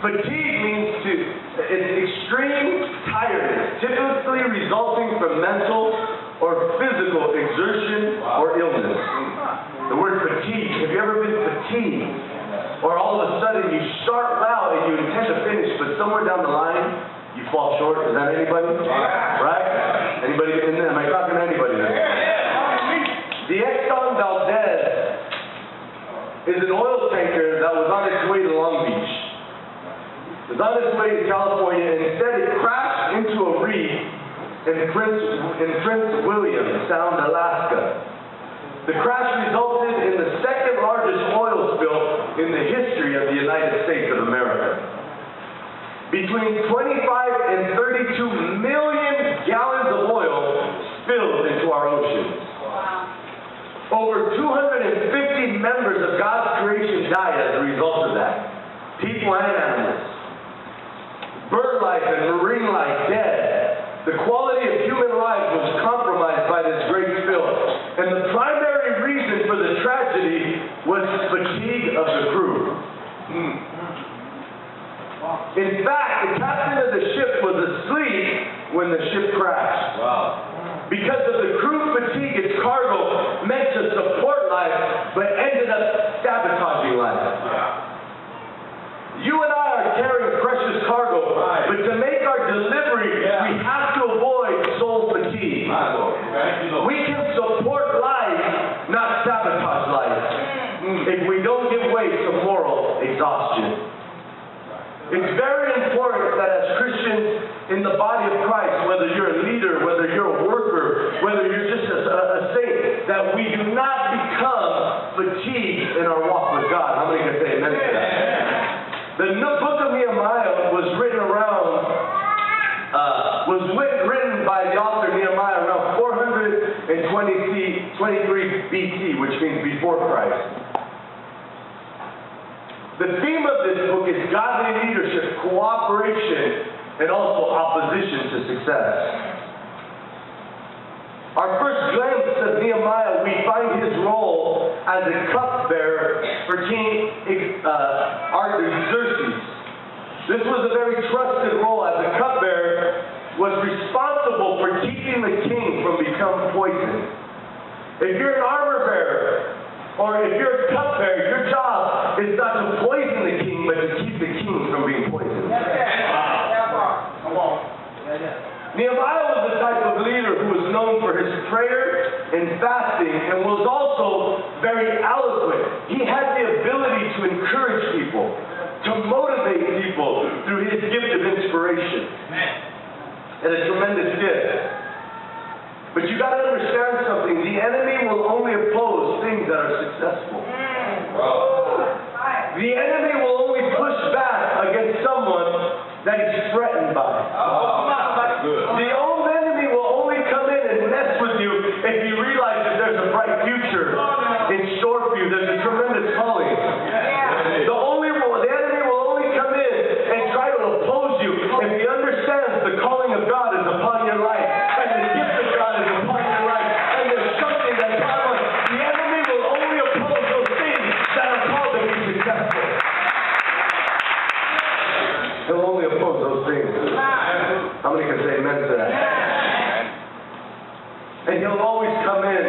Fatigue means it's extreme tiredness, typically resulting from mental or physical exertion or illness. The word fatigue, have you ever been fatigued? Or all of a sudden you start well and you intend to finish, but somewhere down the line you fall short. Is that anybody? Right? Anybody in there? Am I talking to anybody there? The Exxon Valdez is an oil tanker that was on its way to Long Beach. It was on its way to California, and instead it crashed into a reef in Prince William Sound, Alaska. The crash resulted in the second largest oil spill in the history of the United States of America. Between 25 and 32 million gallons of oil spilled into our oceans. Over 250 members of God's creation died as a result of that. People and animals. Bird life and marine life dead. The quality of human life was compromised by this great spill. And the primary reason for the tragedy was fatigue of the crew. In fact, the captain of the ship was asleep when the ship crashed. Because of the crew fatigue, its cargo meant to support life, but ended up sabotaging life. You and I are carrying precious cargo, but to make our delivery, we have to avoid soul fatigue. We can support life, not sabotage life, if we don't give way to moral exhaustion. It's very important that as Christians in the body of Christ, whether you're a leader, whether you're a worker, whether you're just a saint, that we do not become fatigued in our walk with God. How many can say amen to that? The book of Nehemiah was written by the author Nehemiah around 423 BC, which means before Christ. The theme of this book is godly leadership, cooperation, and also opposition to success. Our first glimpse of Nehemiah, we find his role as a cupbearer for King Artaxerxes. This was a very trusted role, as a cupbearer was responsible for keeping the king from becoming poisoned. If you're an armor bearer, or if you're a cupbearer, your job is not to poison the king, but to keep the king from being poisoned. Come on. Nehemiah was the type of leader who was known for his prayer and fasting, and was also very eloquent. He had the ability to encourage people, to motivate people through his gift of inspiration. And a tremendous gift. But you got to understand something. The enemy will only oppose things that are successful. The enemy will only push back against someone that he's threatened by. The old enemy will only come in and mess with you if he realizes there's a bright future in store for you. There's a tremendous calling. The enemy will only come in and try to oppose you if he understands the calling of God is upon your life. And the gift of God is upon your life. And there's something that God wants. The enemy will only oppose those things that are called to be successful. He'll only oppose those things. How many can say amen to that? And he'll always come in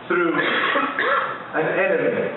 through an enemy.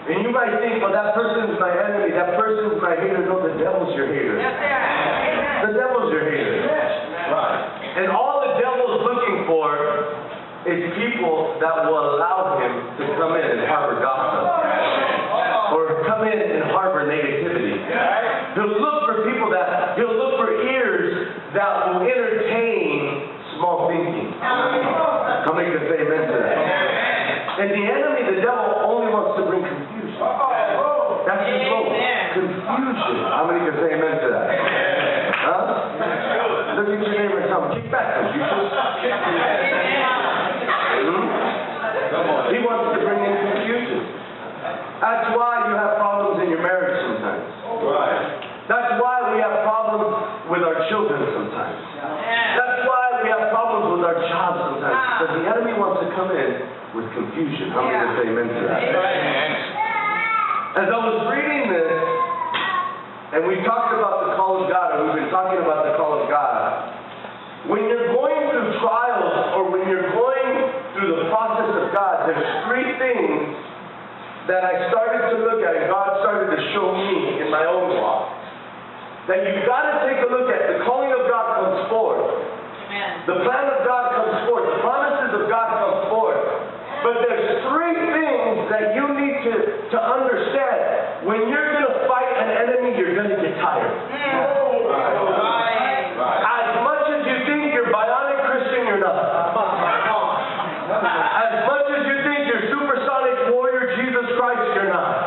And you might think, well, that person's my enemy, that person's my hater. No, the devil's your hater. The devil's your hater. Right. And all the devil's looking for is people that will allow him to come in and harbor gossip. Or come in and harbor negativity. He'll look for ears that will entertain small thinking. How many can say amen to that? And the enemy, the devil, only wants to bring confusion. That's his goal. Confusion. How many can say amen to that? Huh? Look at your neighbor and tell him, kick back, Confucius. He wants to bring in confusion. That's why you have problems in your marriage sometimes. That's why we have problems with our children sometimes. That's why we have problems with our jobs sometimes. Because the enemy wants to come in with confusion. How many can say amen to that? As I was reading this, we talked about the call of God, or we've been talking about the call of God. When you're going through trials, or when you're going through the process of God, there's three things that I started to look at, and God started to show me in my own walk. That you've got to take a look at. The calling of God comes forth. Amen. The plan of God comes forth. The promises of God come forth. But there's three things that you need to understand. When you're going to fight an enemy, you're going to get tired. As much as you think you're bionic Christian, you're not. As much as you think you're supersonic warrior Jesus Christ, you're not.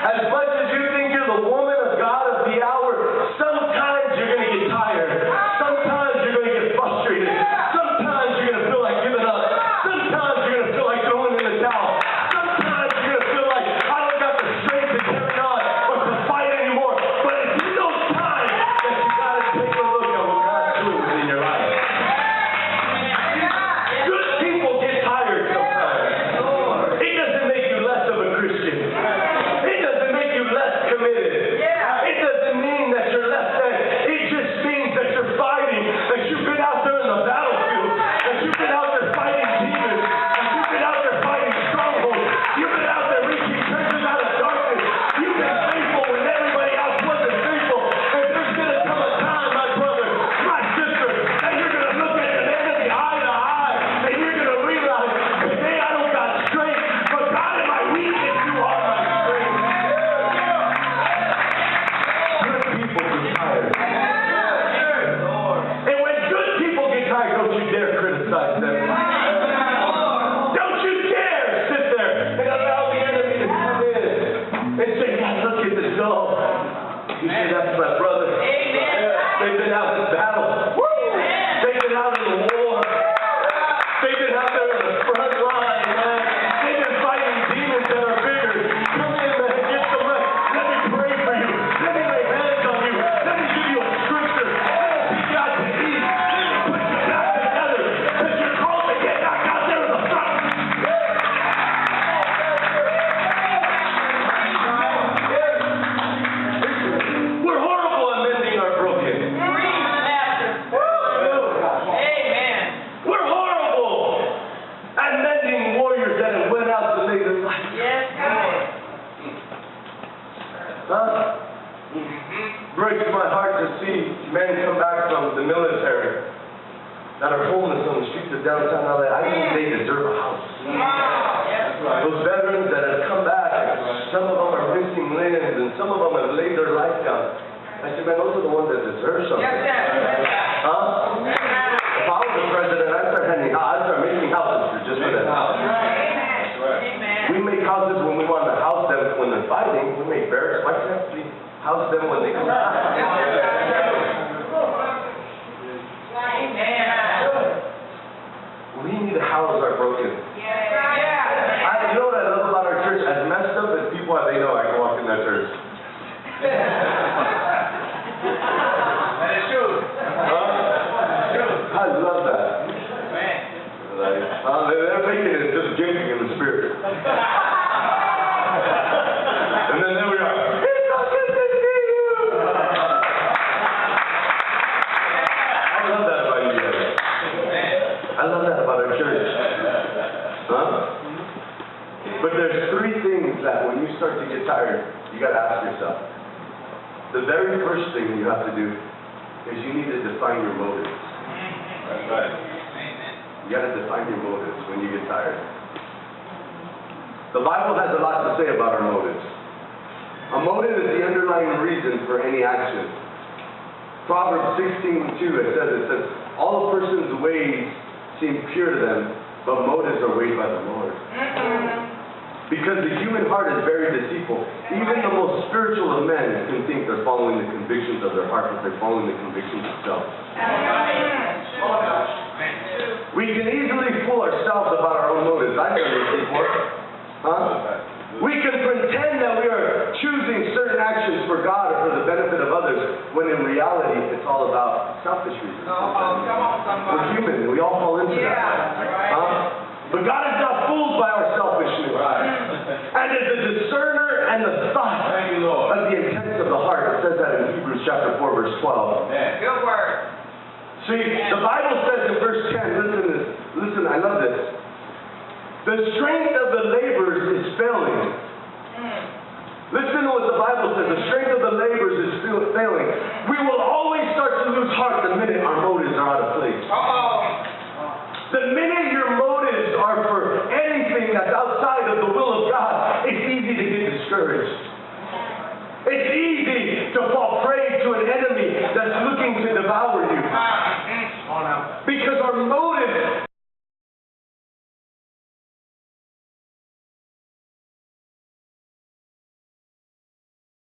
As much as you think you're the woman of God of the hour, sometimes you're going to get tired. Sometimes you're going to get frustrated. Sometimes you're going to feel like giving up. Sometimes you're going to feel like throwing in the towel. Sometimes you're going to feel like I don't got the strength to carry on or to fight anymore. But it's in those times that you got to take a look at what God's doing within your life. Good people get tired sometimes. It doesn't make you less of a Christian. It doesn't make you less committed. It doesn't mean that you're less than. It just means that you're fighting, that you've been out there in the battlefield, that you've been out there fighting demons, that you've been out there fighting strongholds, you've been out there reaching treasures out of darkness. You've been faithful when everybody else wasn't faithful. And there's going to come a time, my brother, my sister, that you're going to look at the enemy eye to eye, and you're going to realize, today I don't got strength, but God, in my weakness, you are my strength. Good people get tired. And when good people get tired, don't you dare criticize them. Don't you dare sit there and allow the enemy to come in and say, God, look at this go. You say, that's my brother. They've been out in battle. They've been out in the war. They've been out there in the front line, man. They've been fighting demons that are bigger. Come in, man. Get some rest. Let me pray for you. Let me lay hands on you. Let me give you a scripture. Let me teach you how to eat. Let me put you back together. Because you're called to get back out there in the front. We're horrible at mending our broken. We're horrible at mending warriors that have went out to lay their life. Huh? Breaks my heart to see men come back from the military that are homeless on the streets of downtown LA. I think they deserve a house. Those veterans that have come back, some of them are missing limbs and some of them have laid their life down. I said, man, those are the ones that deserve something. Huh? If I was the president, I'd start making houses just for them. We make houses when we want to house them when they're fighting. We make barracks. Why can't we house them when they come back? We need to house our broken. You know what I love about our church? As messed up as people are, they know I can walk in that church. That is true. I love that. They're making it just giving in the spirit. And then there we are. It's so good to see you. I love that about you guys. I love that about our church. Huh? But there's three things that when you start to get tired, you got to ask yourself. The very first thing you have to do is you need to define your motives. That's right. You got to define your motives when you get tired. The Bible has a lot to say about our motives. A motive is the underlying reason for any action. Proverbs 16:2, it says, all a person's ways seem pure to them, but motives are weighed by the Lord. Because the human heart is very deceitful. Even the most spiritual of men can think they're following the convictions of their heart, but they're following the convictions of self. We can easily fool ourselves about our own motives. I've done this before. Huh? We can pretend that we are choosing certain actions for God or for the benefit of others, when in reality it's all about selfish reasons. We're human. We all fall into that. Huh? But God is not fooled by our selfishness. And is a discerner and the thought of the intents of the heart. It says Hebrews chapter 4, verse 12. Yeah. Good word. See, the Bible says in verse 10, listen, I love this. The strength of the laborers is failing. Listen to what the Bible says. The strength of the laborers is failing. We will always start to lose heart the minute our motives are out of place. The minute your motives are for anything that's outside of the will of God, it's easy to get discouraged. It's easy to fall prey to an enemy that's looking to devour you. Because our motives